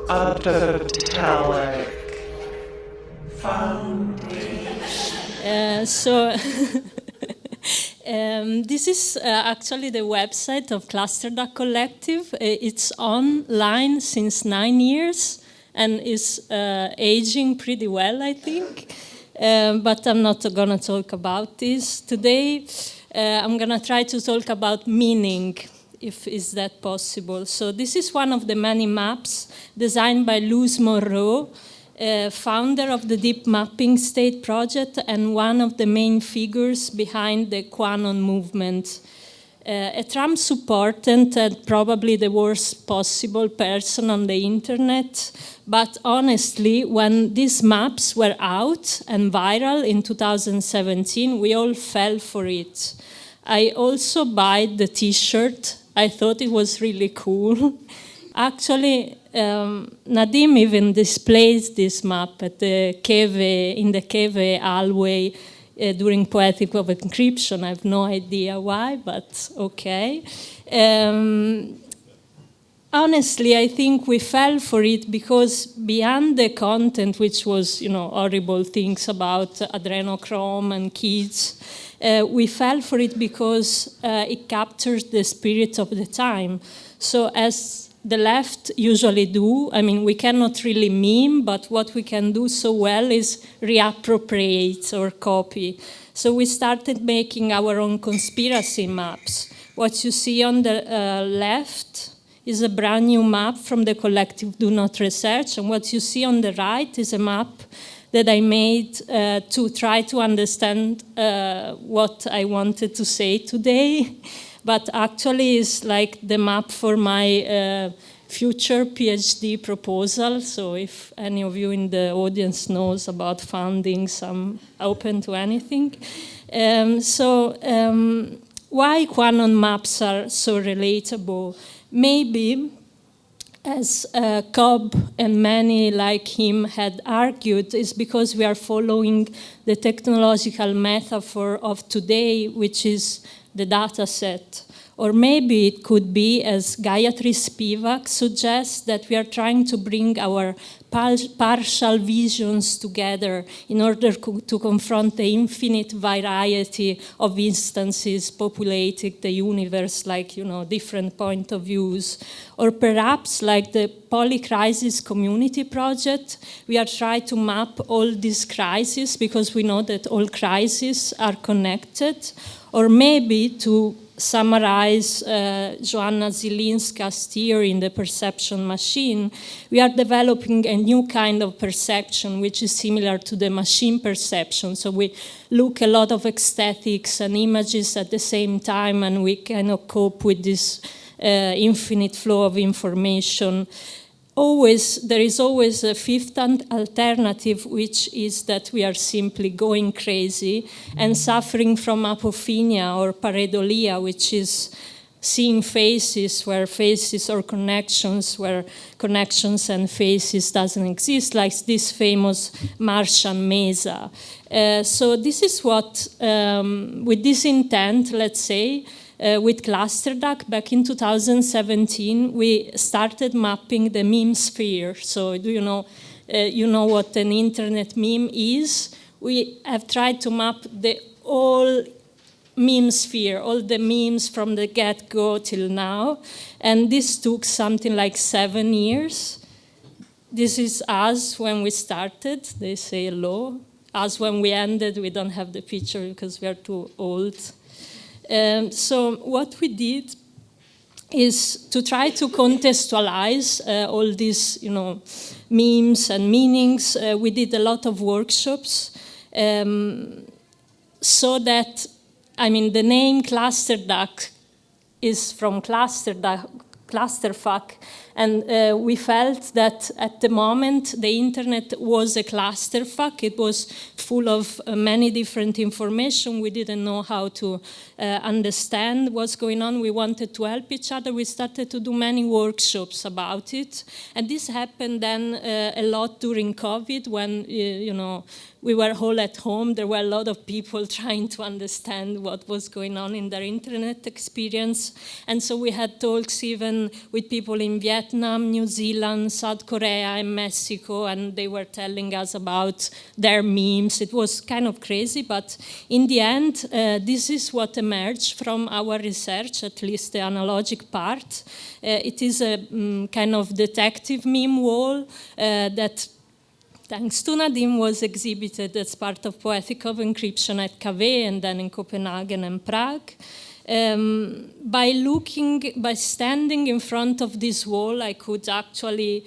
autotelic foundation. This is actually the website of Clusterduck Collective. It's online since 9 years and is aging pretty well, I think. But I'm not going to talk about this today. I'm going to try to talk about meaning, if is that possible. So this is one of the many maps designed by Luz Morrow, founder of the Deep Mapping State project and one of the main figures behind the QAnon movement. A Trump supporter and probably the worst possible person on the internet. But honestly, when these maps were out and viral in 2017, we all fell for it. I also bought the t-shirt. I thought it was really cool. Actually, Nadim even displays this map at the in the Keve hallway during Poetic of Encryption. I have no idea why, but okay. Honestly, I think we fell for it because beyond the content, which was, horrible things about adrenochrome and kids, we fell for it because it captures the spirit of the time. So as the left usually do, we cannot really meme, but what we can do so well is reappropriate or copy. So we started making our own conspiracy maps. What you see on the left is a brand new map from the collective Do Not Research, and what you see on the right is a map that I made to try to understand what I wanted to say today. But actually it's like the map for my future PhD proposal. So if any of you in the audience knows about fundings, I'm open to anything. Why QAnon maps are so relatable? Maybe, as Cobb and many like him had argued, is because we are following the technological metaphor of today, which is the data set. Or maybe it could be, as Gayatri Spivak suggests, that we are trying to bring our partial visions together in order to confront the infinite variety of instances populating the universe, like, different point of views. Or perhaps, like the Polycrisis Community Project, we are trying to map all these crises because we know that all crises are connected. Or maybe, to summarize Joanna Zielinska's theory in The Perception Machine, we are developing a new kind of perception which is similar to the machine perception. So we look a lot of aesthetics and images at the same time, and we cannot cope with this infinite flow of information. There is always a fifth alternative, which is that we are simply going crazy and suffering from apophenia or pareidolia, which is seeing faces where faces or connections where connections and faces doesn't exist, like this famous Martian mesa. So this is what, with this intent, let's say, with Clusterduck, back in 2017, we started mapping the memesphere. So do you know what an internet meme is? We have tried to map the whole memesphere, all the memes from the get-go till now. And this took something like 7 years. This is us when we started. They say hello. Us when we ended, we don't have the picture because we are too old. So what we did is to try to contextualize all these, memes and meanings. We did a lot of workshops so that, the name Clusterduck is from clusterfuck, and we felt that at the moment the internet was a clusterfuck. It was full of many different information. We didn't know how to understand what's going on. We wanted to help each other. We started to do many workshops about it, and this happened then a lot during COVID when we were all at home. There were a lot of people trying to understand what was going on in their internet experience, and so we had talks even conversation with people in Vietnam, New Zealand, South Korea, and Mexico, and they were telling us about their memes. It was kind of crazy, but in the end, this is what emerged from our research, at least the analogic part. It is a kind of detective meme wall that, thanks to Nadim, was exhibited as part of Poetic of Encryption at KV and then in Copenhagen and Prague. By standing in front of this wall, I could actually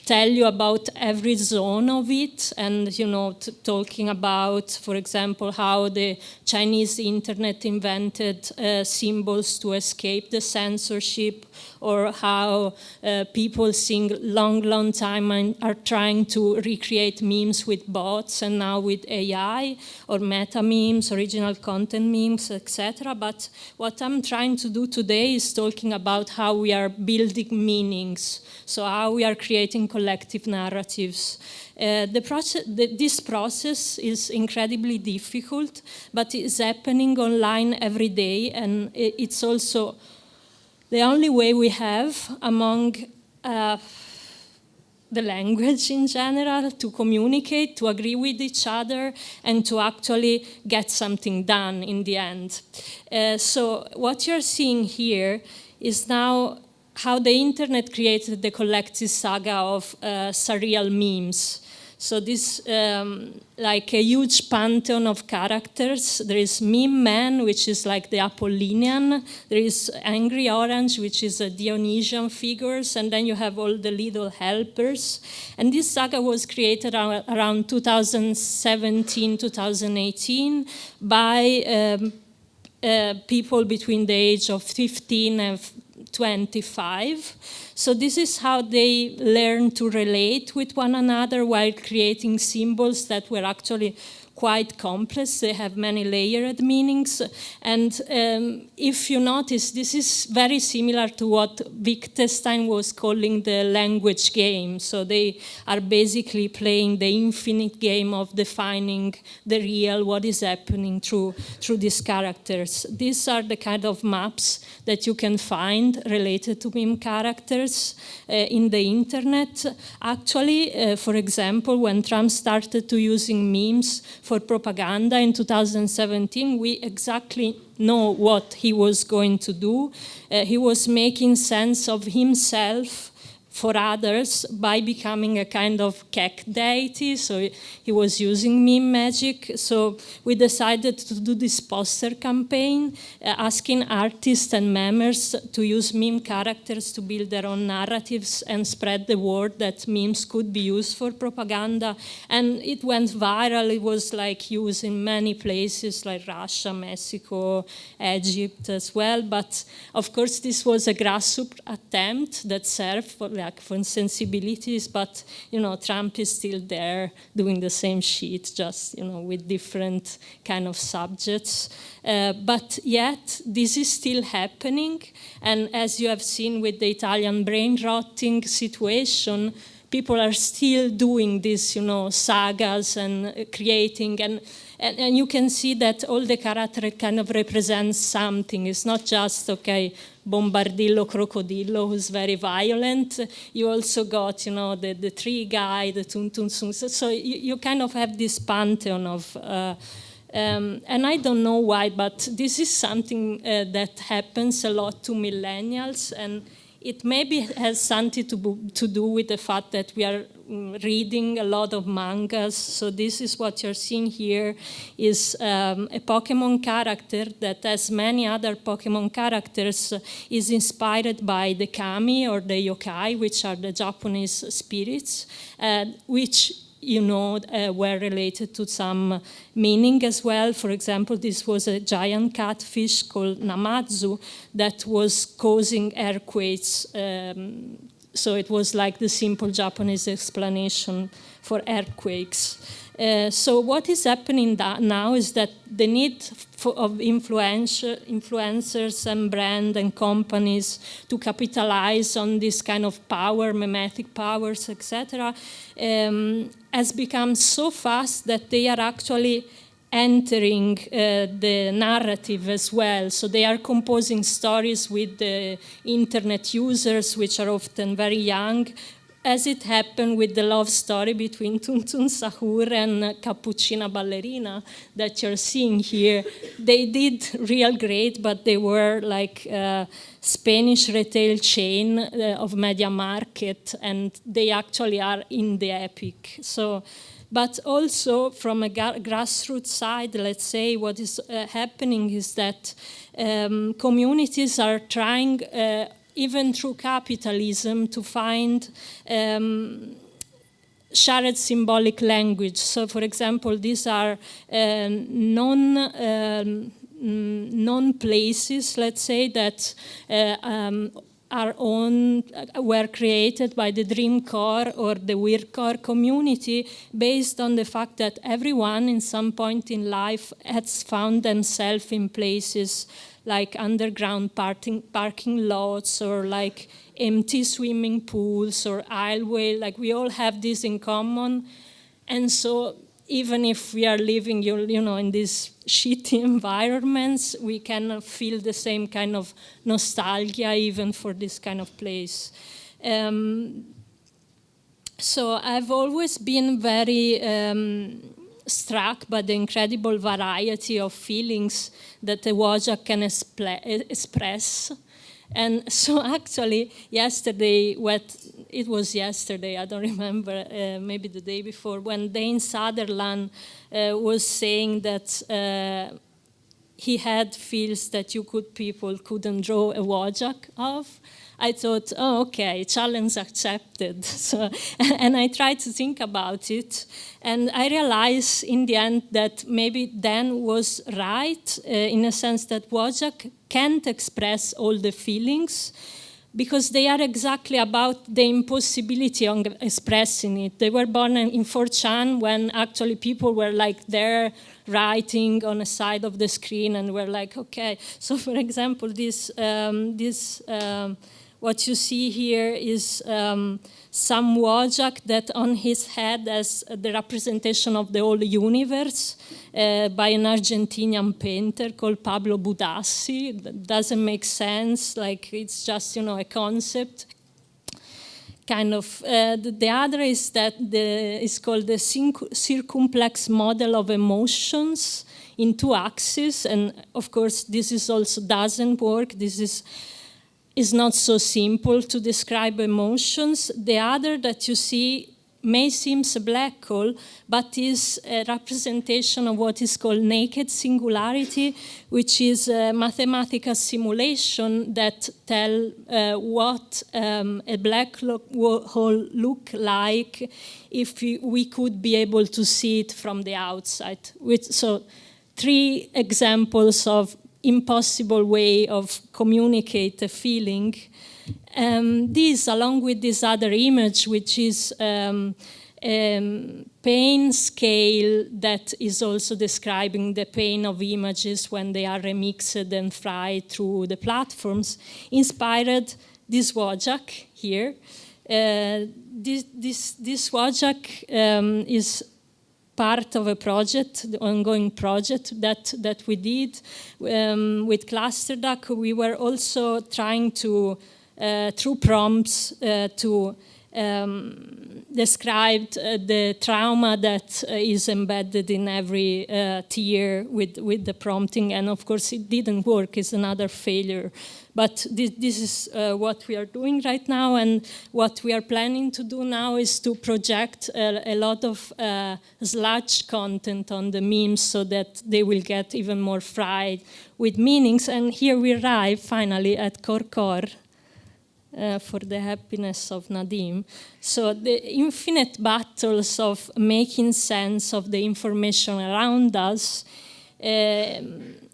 tell you about every zone of it, and talking about, for example, how the Chinese internet invented symbols to escape the censorship, or how people sing long time and are trying to recreate memes with bots and now with AI, or meta memes, original content memes, etc. But what I'm trying to do today is talking about how we are building meanings, so how we are creating collective narratives. This process is incredibly difficult, but it's happening online every day, and it's also the only way we have among the language in general to communicate, to agree with each other, and to actually get something done in the end. So what you're seeing here is now how the internet created the collective saga of surreal memes. So this, like a huge pantheon of characters. There is Meme Man, which is like the Apollinian. There is Angry Orange, which is a Dionysian figures. And then you have all the little helpers. And this saga was created around 2017, 2018 by people between the age of 15 and 25. So this is how they learn to relate with one another while creating symbols that were actually quite complex. They have many layered meanings. And if you notice, this is very similar to what Wittgenstein was calling the language game. So they are basically playing the infinite game of defining the real, what is happening through these characters. These are the kind of maps that you can find related to meme characters in the internet. Actually, for example, when Trump started to using memes for propaganda in 2017, we exactly know what he was going to do. He was making sense of himself for others by becoming a kind of cake deity. So he was using meme magic. So we decided to do this poster campaign, asking artists and memers to use meme characters to build their own narratives and spread the word that memes could be used for propaganda. And it went viral. It was like used in many places like Russia, Mexico, Egypt as well. But of course, this was a grassroots attempt that served for sensibilities, but Trump is still there doing the same shit, just with different kind of subjects. But yet this is still happening, and as you have seen with the Italian brain rotting situation, people are still doing this, sagas and creating, and you can see that all the characters kind of represents something. It's not just, okay, Bombardillo Crocodillo, who's very violent. You also got, the tree guy, the Tun Tun Sun. So you kind of have this pantheon of, and I don't know why, but this is something that happens a lot to millennials, and it maybe has something to do with the fact that we are reading a lot of mangas. So this is what you're seeing here is a Pokemon character that, as many other Pokemon characters, is inspired by the kami or the yokai, which are the Japanese spirits, which were related to some meaning as well. For example, this was a giant catfish called Namazu that was causing earthquakes. So it was like the simple Japanese explanation for earthquakes. So what is happening now is that the need of influencers and brand and companies to capitalize on this kind of power, mimetic powers, etc., has become so fast that they are actually entering the narrative as well. So they are composing stories with the internet users, which are often very young, as it happened with the love story between Tuntun Sahur and Cappuccina Ballerina that you're seeing here. They did real great, but they were like a Spanish retail chain of Media Market, and they actually are in the epic. So, but also from a grassroots side, let's say, what is happening is that communities are trying even through capitalism, to find shared symbolic language. So, for example, these are non-places, let's say, that were created by the Dream Core or the Weird Core community based on the fact that everyone in some point in life has found themselves in places like underground parking lots or like empty swimming pools or aisleway. Like we all have this in common. And so even if we are living, you know, in these shitty environments, we can feel the same kind of nostalgia even for this kind of place. So I've always been very struck by the incredible variety of feelings that a Wojak can express. And so actually yesterday, it was yesterday, I don't remember, maybe the day before, when Dane Sutherland was saying that he had feels that people couldn't draw a Wojak of, I thought, oh, okay, challenge accepted. So, and I tried to think about it, and I realized in the end that maybe Dan was right in a sense that Wojak can't express all the feelings because they are exactly about the impossibility of expressing it. They were born in 4chan when actually people were like there writing on a side of the screen and were like, okay. So for example, what you see here is some Wojak that on his head has the representation of the whole universe by an Argentinian painter called Pablo Budassi. That doesn't make sense, like it's just, you know, a concept. Kind of. The other is that is called the circumplex model of emotions in 2 axes, and of course this is also doesn't work. This is not so simple to describe emotions. The other that you see may seem a black hole, but is a representation of what is called naked singularity, which is a mathematical simulation that tell what a black hole look like if we could be able to see it from the outside. So 3 examples of impossible way of communicate a feeling. This, along with this other image, which is pain scale that is also describing the pain of images when they are remixed and fried through the platforms, inspired this Wojak here. This Wojak is part of a project, the ongoing project that we did with ClusterDuck. We were also trying to, through prompts, to describe the trauma that is embedded in every tier with the prompting, and of course it didn't work. It's another failure. But this is what we are doing right now, and what we are planning to do now is to project a lot of sludge content on the memes so that they will get even more fried with meanings. And here we arrive finally at corecore. For the happiness of Nadim. So the infinite battles of making sense of the information around us,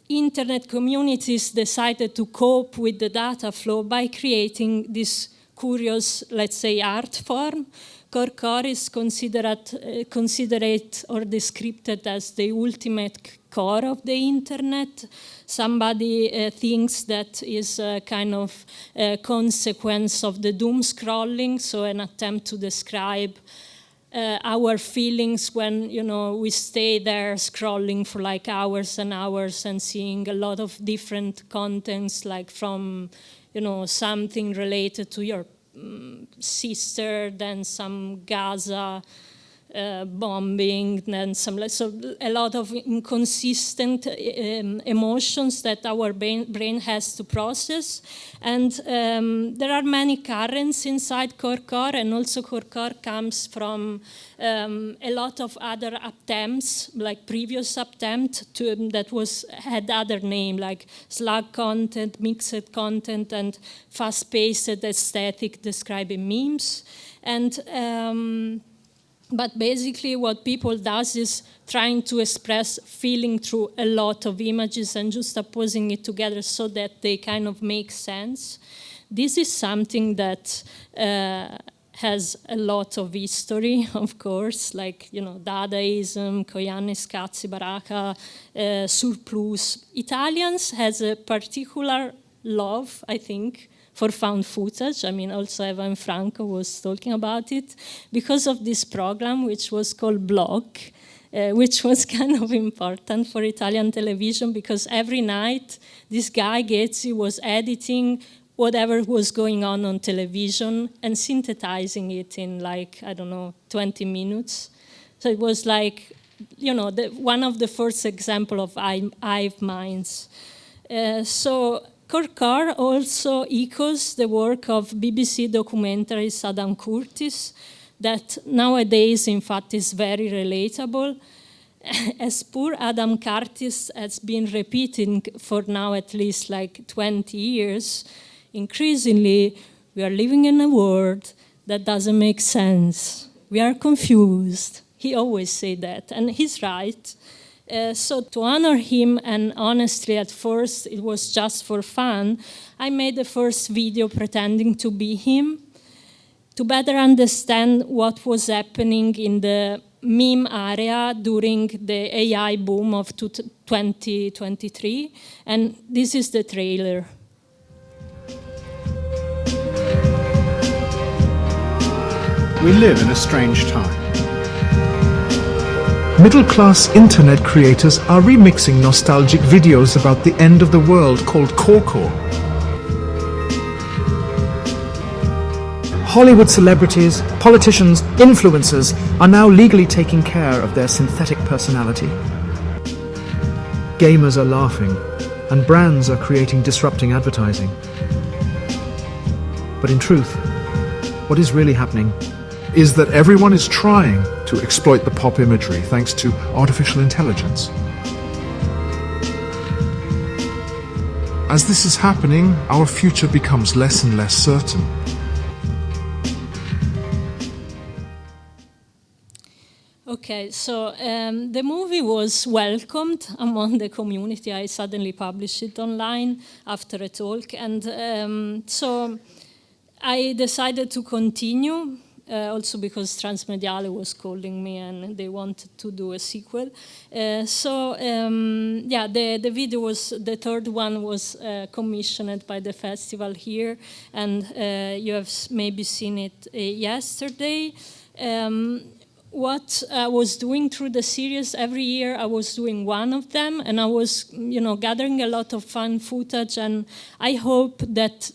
internet communities decided to cope with the data flow by creating this curious, let's say, art form. Corecore is considered or described as the ultimate core of the internet. Somebody thinks that is a kind of consequence of the Doomscrolling, so an attempt to describe our feelings when, we stay there scrolling for like hours and hours and seeing a lot of different contents, like from, something related to your sister, then some Gaza bombing, then so a lot of inconsistent emotions that our brain has to process. And there are many currents inside corecore, and also corecore comes from a lot of other attempts, like previous attempt that had other name, like slug content, mixed content, and fast-paced aesthetic describing memes. And but basically what people does is trying to express feeling through a lot of images and just opposing it together so that they kind of make sense. This is something that has a lot of history, of course, like, Dadaism, Koyanis, Cazzi, Baraka, Surplus. Italians has a particular love, I think, for found footage. I mean, also Evan Franco was talking about it, because of this program, which was called Blog, which was kind of important for Italian television, because every night this guy, Ghezzi, was editing whatever was going on television and synthesizing it in, like, I don't know, 20 minutes. So it was like, one of the first example of hive minds. So corecore also echoes the work of BBC documentarist Adam Curtis, that nowadays, in fact, is very relatable. As poor Adam Curtis has been repeating for now at least like 20 years, increasingly we are living in a world that doesn't make sense. We are confused. He always said that, and he's right. So to honor him, and honestly at first it was just for fun, I made the first video pretending to be him, to better understand what was happening in the meme area during the AI boom of 2023. And this is the trailer. We live in a strange time. Middle-class internet creators are remixing nostalgic videos about the end of the world called corecore. Hollywood celebrities, politicians, influencers are now legally taking care of their synthetic personality. Gamers are laughing, and brands are creating disrupting advertising. But in truth, what is really happening is that everyone is trying to exploit the pop imagery thanks to artificial intelligence. As this is happening, our future becomes less and less certain. Okay, so the movie was welcomed among the community. I suddenly published it online after a talk, and so I decided to continue. Also because Transmediale was calling me and they wanted to do a sequel. Yeah, the video was, the third one was commissioned by the festival here, and you have maybe seen it yesterday. What I was doing through the series, every year I was doing one of them, and I was, gathering a lot of fun footage, and I hope that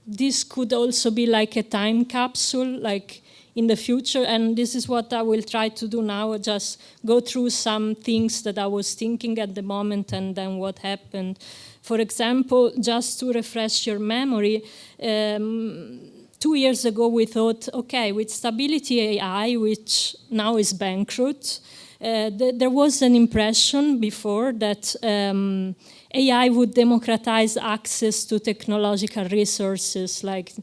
this could also be like a time capsule, like in the future, and this is what I will try to do now, just go through some things that I was thinking at the moment and then what happened. For example, just to refresh your memory, 2 years ago we thought, okay, with Stability AI, which now is bankrupt, there was an impression before that AI would democratize access to technological resources, like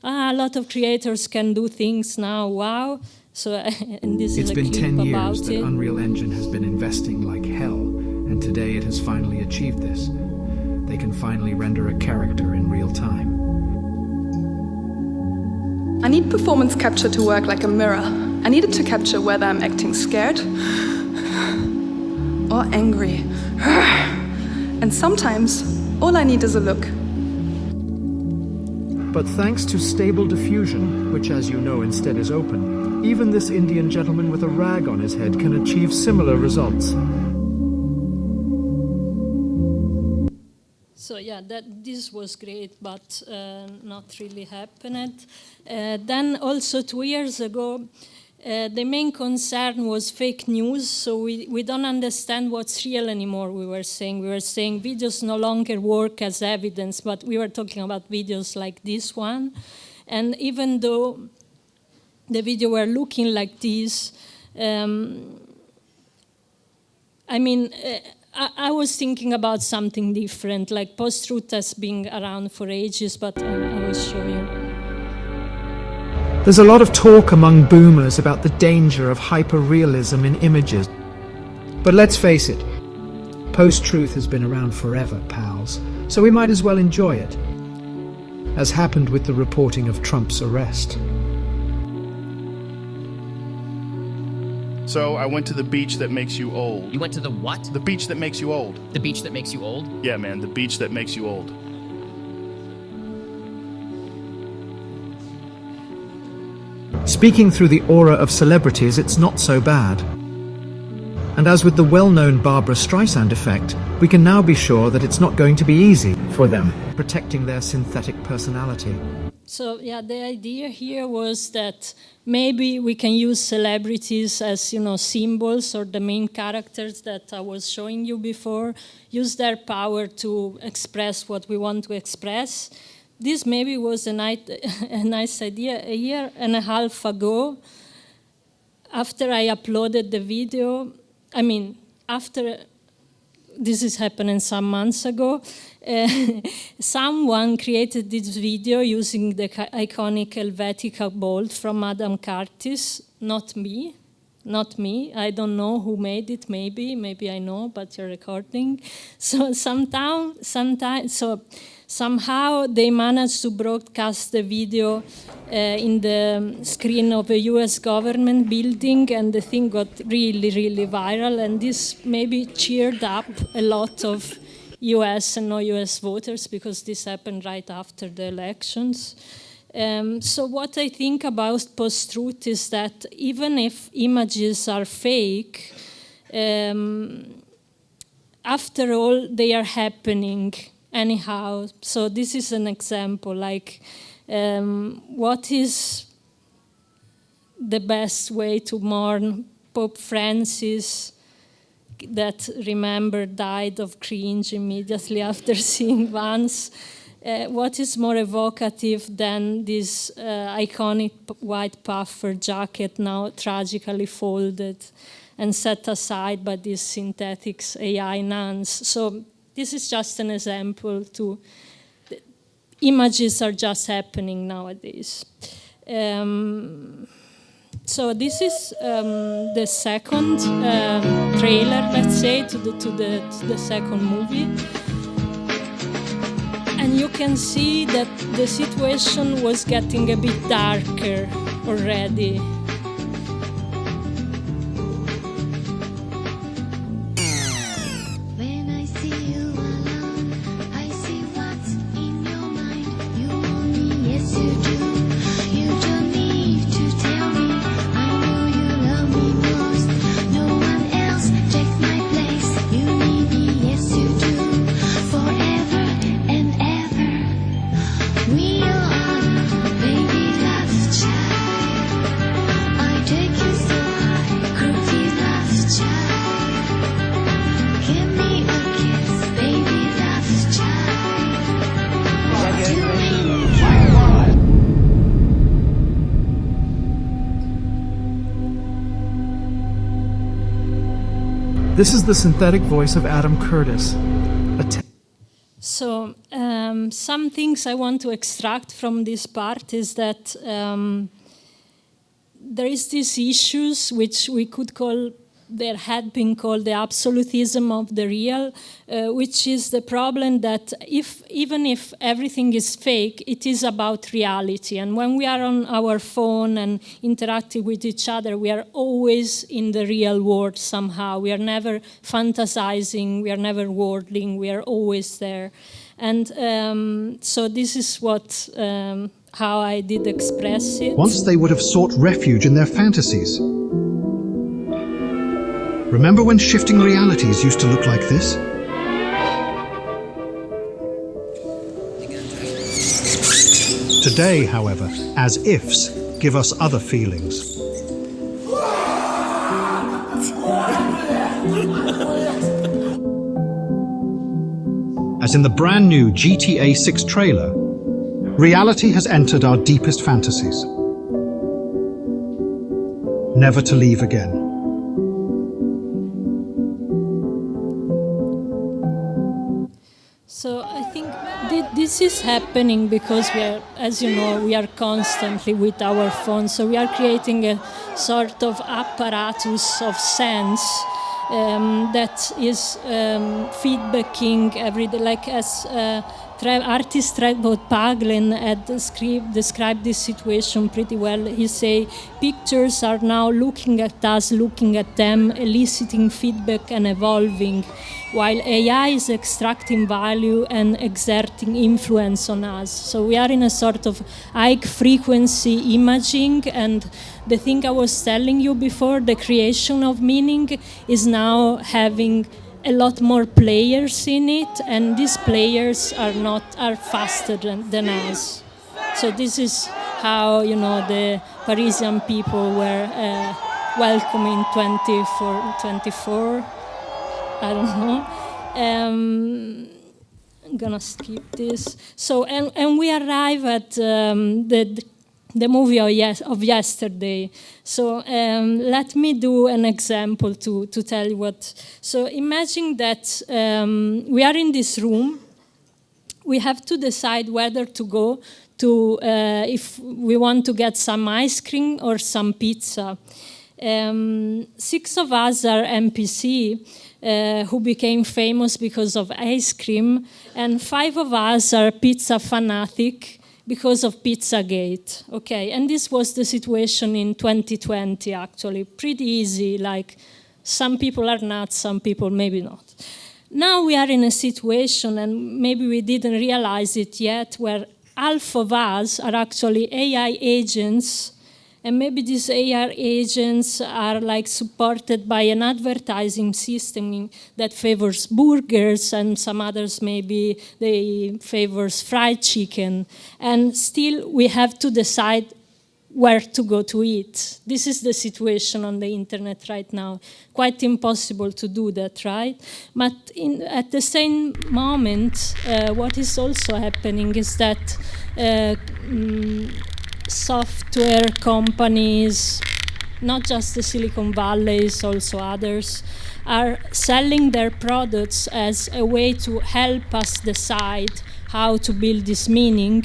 a lot of creators can do things now, wow. So, and this It's is a been clip 10 years about that it. Unreal Engine has been investing like hell, and today it has finally achieved this. They can finally render a character in real time. I need performance capture to work like a mirror. I need it to capture whether I'm acting scared or angry. And sometimes, all I need is a look. But thanks to Stable Diffusion, which as you know instead is open, Even this Indian gentleman with a rag on his head can achieve similar results. So yeah, this was great, but not really happened. Then also 2 years ago, the main concern was fake news, so we don't understand what's real anymore, we were saying. We were saying videos no longer work as evidence, but we were talking about videos like this one. And even though the video were looking like this, I was thinking about something different, like post-truth has been around for ages, but I will show you. There's a lot of talk among boomers about the danger of hyper-realism in images. But let's face it, post-truth has been around forever, pals, so we might as well enjoy it, as happened with the reporting of Trump's arrest. So I went to the beach that makes you old. You went to the what? The beach that makes you old. The beach that makes you old? Yeah, man, the beach that makes you old. Speaking through the aura of celebrities, it's not so bad. And as with the well-known Barbra Streisand effect, we can now be sure that it's not going to be easy for them, protecting their synthetic personality. So yeah, the idea here was that maybe we can use celebrities as, symbols or the main characters that I was showing you before, use their power to express what we want to express. This maybe was a nice idea. A year and a half ago, after I uploaded the video, this is happening some months ago, someone created this video using the iconic Helvetica bolt from Adam Curtis, not me. I don't know who made it, maybe I know, but you're recording. So somehow they managed to broadcast the video in the screen of a US government building, and the thing got really, really viral, and this maybe cheered up a lot of US and non-US voters, because this happened right after the elections. So what I think about post-truth is that even if images are fake, after all, they are happening anyhow. So this is an example, like what is the best way to mourn Pope Francis, that, remember, died of cringe immediately after seeing Vance? What is more evocative than this iconic white puffer jacket now tragically folded and set aside by these synthetic AI nuns? So this is just an example to images are just happening nowadays. So this is the second trailer, let's say, to the second movie. And you can see that the situation was getting a bit darker already. When I see you alone, I see what's in your mind. You want me, yes you do. You don't need to tell me. I know you love me most. No one else takes my place. You need me, yes you do. Forever and ever. We are baby love's child. I take you so high, groovy love's child. Give me a kiss, baby love's child. Do me. This is the synthetic voice of Adam Curtis. So some things I want to extract from this part is that there is these issues which we could call, there had been called the absolutism of the real, which is the problem that even if everything is fake, it is about reality. And when we are on our phone and interacting with each other, we are always in the real world somehow. We are never fantasizing, we are never worldling, we are always there. And so this is what how I did express it. Once they would have sought refuge in their fantasies. Remember when shifting realities used to look like this? Today, however, as-ifs give us other feelings. As in the brand new GTA 6 trailer, reality has entered our deepest fantasies. Never to leave again. So I think this is happening because we are, as you know, we are constantly with our phones. So we are creating a sort of apparatus of sense that is feedbacking every day, like as artist Trevor Paglen had described this situation pretty well. He say pictures are now looking at us, looking at them, eliciting feedback and evolving, while AI is extracting value and exerting influence on us. So we are in a sort of high frequency imaging, and the thing I was telling you before, the creation of meaning, is now having a lot more players in it, and these players are faster than us. So this is how, you know, the Parisian people were welcoming 24. I don't know. I'm gonna skip this. So and we arrive at the movie of yesterday. So let me do an example to tell you what. So imagine that we are in this room. We have to decide whether to go to, if we want to get some ice cream or some pizza. 6 of us are NPC who became famous because of ice cream, and 5 of us are pizza fanatic because of Pizzagate. Okay, and this was the situation in 2020, actually. Pretty easy, like some people are nuts, some people maybe not. Now we are in a situation, and maybe we didn't realize it yet, where half of us are actually AI agents, and maybe these AI agents are like supported by an advertising system that favors burgers, and some others maybe they favors fried chicken. And still we have to decide where to go to eat. This is the situation on the internet right now. Quite impossible to do that, right? But at the same moment, what is also happening is that software companies, not just the Silicon Valley, also others, are selling their products as a way to help us decide how to build this meaning.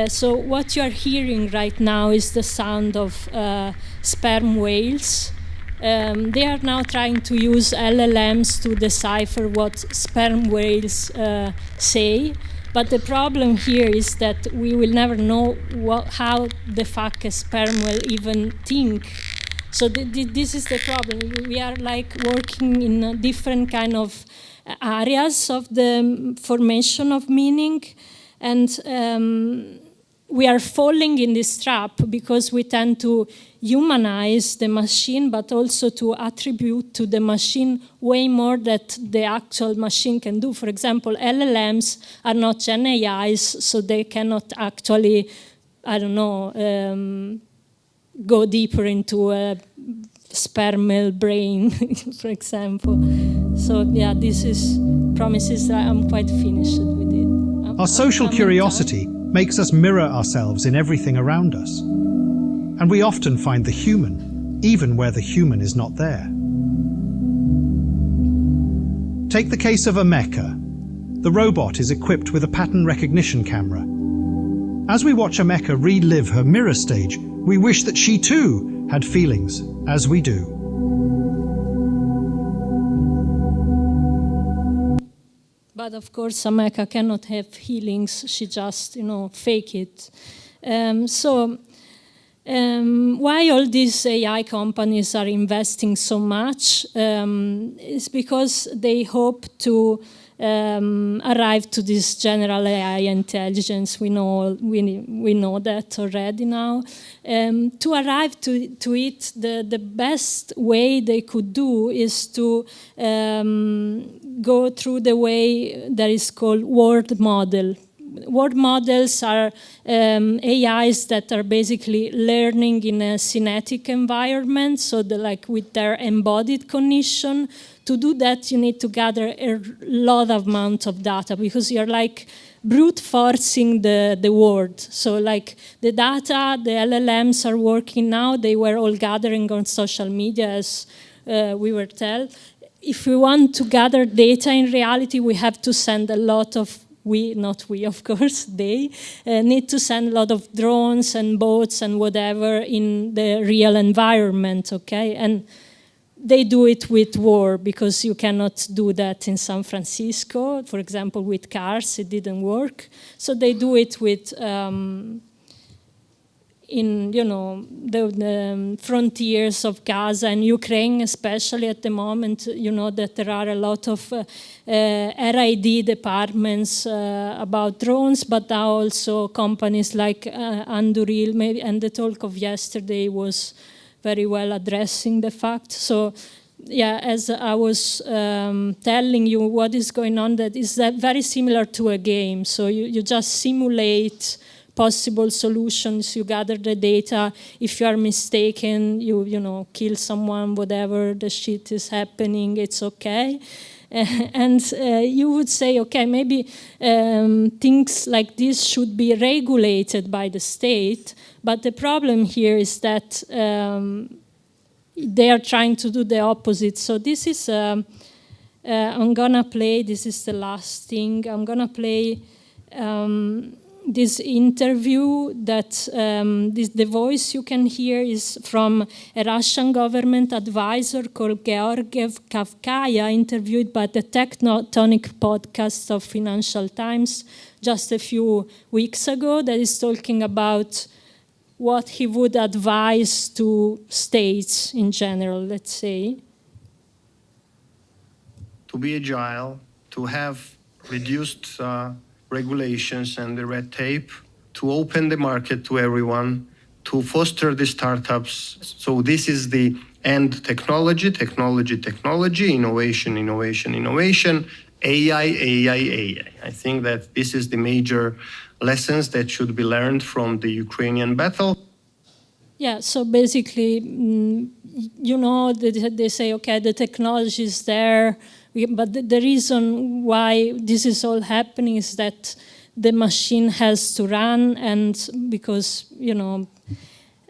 So what you are hearing right now is the sound of sperm whales. They are now trying to use LLMs to decipher what sperm whales say. But the problem here is that we will never know how the fuck a sperm whale even think. So this is the problem. We are like working in different kind of areas of the formation of meaning, and we are falling in this trap because we tend to humanize the machine, but also to attribute to the machine way more that the actual machine can do. For example, LLMs are not Gen AIs, so they cannot actually, I don't know, go deeper into a sperm whale brain, for example. So yeah, this is promises that I'm quite finished with it. Our social curiosity makes us mirror ourselves in everything around us. And we often find the human, even where the human is not there. Take the case of a mecha. The robot is equipped with a pattern recognition camera. As we watch a mecha relive her mirror stage, we wish that she too had feelings, as we do. But of course, Sameka cannot have feelings. She just, fake it. Why all these AI companies are investing so much is because they hope to arrive to this general AI intelligence. We know that already now. To arrive to it, the best way they could do is to go through the way that is called word model. Word models are AIs that are basically learning in a kinetic environment, so like with their embodied cognition. To do that, you need to gather a lot of amount of data, because you're like brute forcing the word. So like the data, the LLMs are working now, they were all gathering on social media, as we were told. If we want to gather data in reality, we have to send a lot of, not we, of course, they need to send a lot of drones and boats and whatever in the real environment, okay? And they do it with war, because you cannot do that in San Francisco. For example, with cars, it didn't work. So they do it with, in the frontiers of Gaza and Ukraine, especially at the moment. You know that there are a lot of RID departments about drones, but now also companies like Anduril, maybe, and the talk of yesterday was very well addressing the fact. So, yeah, as I was telling you, what is going on, that is that very similar to a game. So you just simulate possible solutions, you gather the data. If you are mistaken, you kill someone, whatever the shit is happening, it's okay. And you would say, okay, maybe things like this should be regulated by the state, but the problem here is that they are trying to do the opposite. So this is, I'm gonna play, this is the last thing, I'm gonna play this interview that the voice you can hear is from a Russian government advisor called Georgiev Kavkaya, interviewed by the Tectonic podcast of Financial Times just a few weeks ago, that is talking about what he would advise to states in general, let's say. To be agile, to have reduced regulations and the red tape, to open the market to everyone, to foster the startups. So this is the end: technology, technology, technology, innovation, innovation, innovation, AI, AI, AI. I think that this is the major lessons that should be learned from the Ukrainian battle. Yeah, so basically, they say, okay, the technology is there, but the reason why this is all happening is that the machine has to run, and because,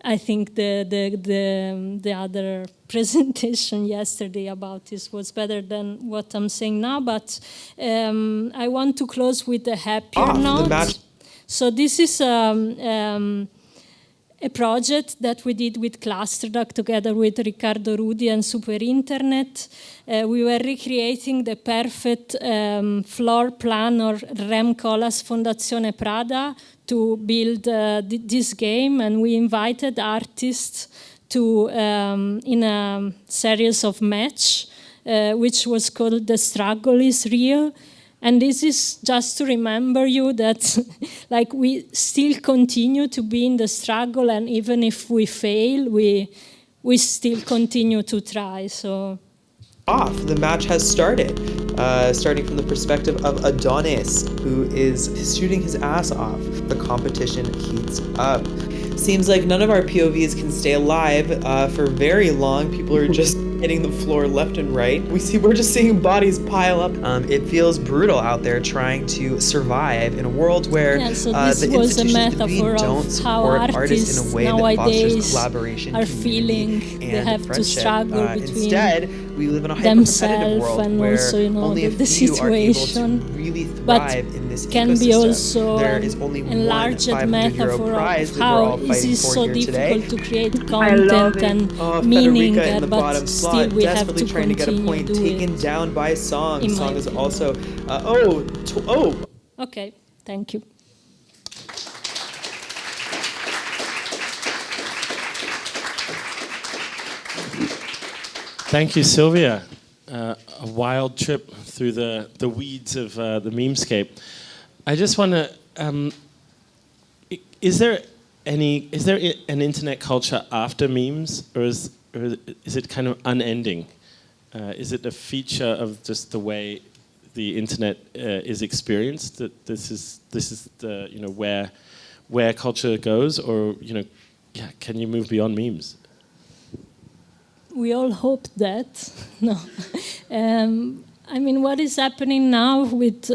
I think the other presentation yesterday about this was better than what I'm saying now, but I want to close with a happier note. So this is a project that we did with Clusterduck together with Riccardo Rudi and Super Internet. We were recreating the perfect floor plan or Rem Koolhaas Fondazione Prada to build this game, and we invited artists to in a series of match, which was called The Struggle is Real. And this is just to remember you that like we still continue to be in the struggle, and even if we fail, we still continue to try. So the match has started, starting from the perspective of Adonis, who is shooting his ass off. The competition heats up. Seems like none of our POVs can stay alive for very long. People are just hitting the floor left and right. We're just seeing bodies pile up. It feels brutal out there trying to survive in a world where the institutions that we don't support artists in a way that fosters collaboration, are feeling and they have friendship. to struggle between Instead, we live in a hyper-competitive world and where also, only a the few are able situation, to really thrive but in this can ecosystem. be also There is only one enlarged 500 euro metaphor prize of that we're how all it fighting is for so here difficult today. to create content and meaning, Federica in the but bottom still slot, we have desperately to trying to get a continue point do taken it. down by Song. In Song my is opinion. also Okay, thank you. Thank you, Silvia. A wild trip through the weeds of the memescape. I just want to. Is there an internet culture after memes, or is it kind of unending? Is it a feature of just the way the internet is experienced, that this is the where culture goes, or can you move beyond memes? We all hope that. No, I mean, what is happening now with?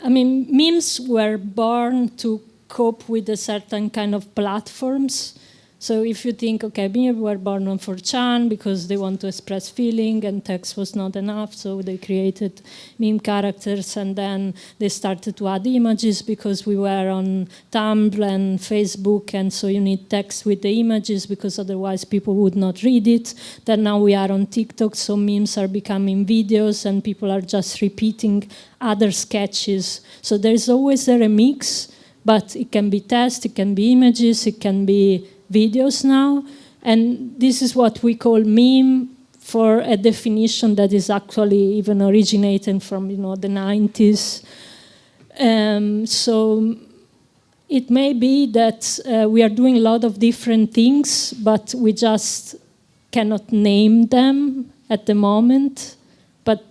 Memes were born to cope with a certain kind of platforms. So if you think, okay, memes were born on 4chan because they want to express feeling and text was not enough, so they created meme characters, and then they started to add images because we were on Tumblr and Facebook, and so you need text with the images because otherwise people would not read it. Then now we are on TikTok, so memes are becoming videos and people are just repeating other sketches. So there's always a remix, but it can be text, it can be images, it can be videos now, and this is what we call meme, for a definition that is actually even originating from the 90s. So it may be that we are doing a lot of different things, but we just cannot name them at the moment. But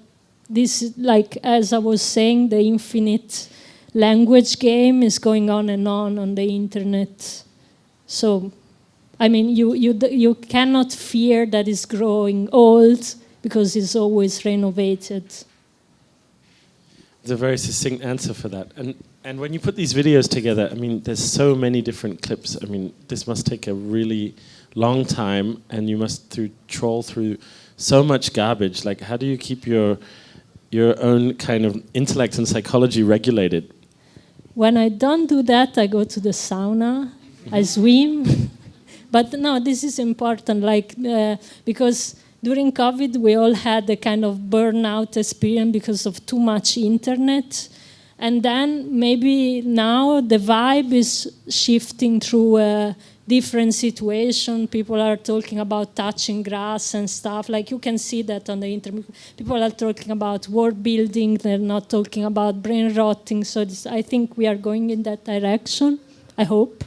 this is, like, as I was saying, the infinite language game is going on the internet. So I mean, you cannot fear that it's growing old because it's always renovated. It's a very succinct answer for that. And when you put these videos together, I mean, there's so many different clips. I mean, this must take a really long time, and you must trawl through so much garbage. Like, how do you keep your own kind of intellect and psychology regulated? When I don't do that, I go to the sauna, I swim. But no, this is important, because during COVID we all had a kind of burnout experience because of too much internet. And then maybe now the vibe is shifting through a different situation. People are talking about touching grass and stuff. Like, you can see that on the internet. People are talking about world building. They're not talking about brain rotting. So I think we are going in that direction, I hope.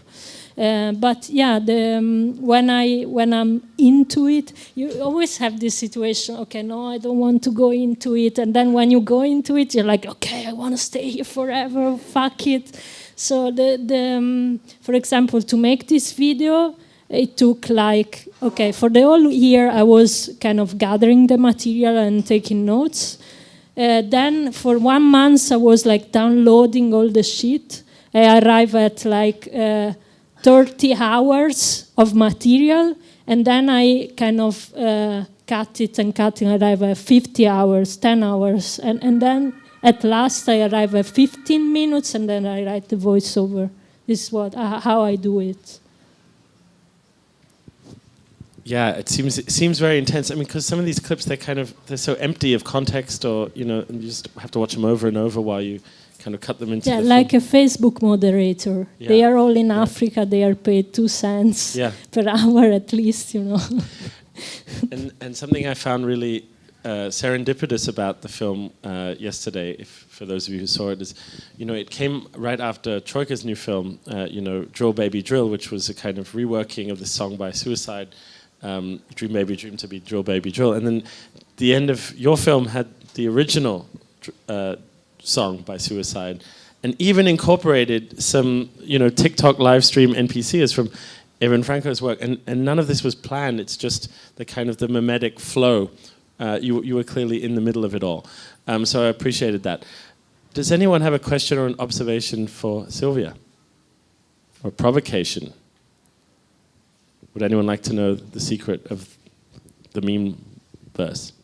But yeah, when I'm into it, you always have this situation. Okay, no, I don't want to go into it. And then when you go into it, you're like, okay, I want to stay here forever. Fuck it. So for example, to make this video, it took for the whole year I was kind of gathering the material and taking notes. Then for 1 month I was downloading all the shit. I arrived at 30 hours of material, and then I kind of cut it and arrive at 50 hours, 10 hours, and then at last I arrive at 15 minutes, and then I write the voiceover. This is how I do it. Yeah, it seems very intense. I mean, because some of these clips, they're so empty of context, or and you just have to watch them over and over while you kind of cut them into the like film. a Facebook moderator. Yeah. They are all in Africa. They are paid 2 cents per hour at least, And something I found really serendipitous about the film yesterday, for those of you who saw it, is, it came right after Troika's new film, Drill Baby Drill, which was a kind of reworking of the song by Suicide, Dream Baby Dream to be Drill Baby Drill. And then the end of your film had the original song by Suicide, and even incorporated some, TikTok live stream NPCs from Evan Franco's work, and none of this was planned. It's just the kind of the mimetic flow. You were clearly in the middle of it all, so I appreciated that. Does anyone have a question or an observation for Silvia, or provocation? Would anyone like to know the secret of the meme verse?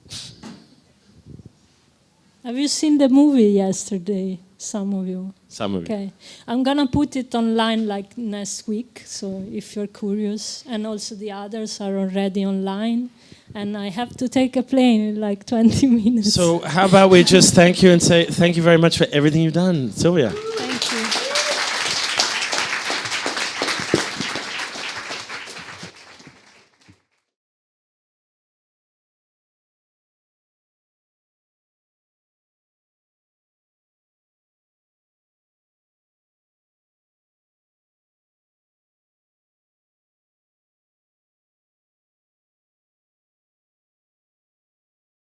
Have you seen the movie yesterday? Some of you. Some of you. Okay. I'm going to put it online next week, so if you're curious. And also the others are already online. And I have to take a plane in 20 minutes. So how about we just thank you and say thank you very much for everything you've done, Silvia. Thank you.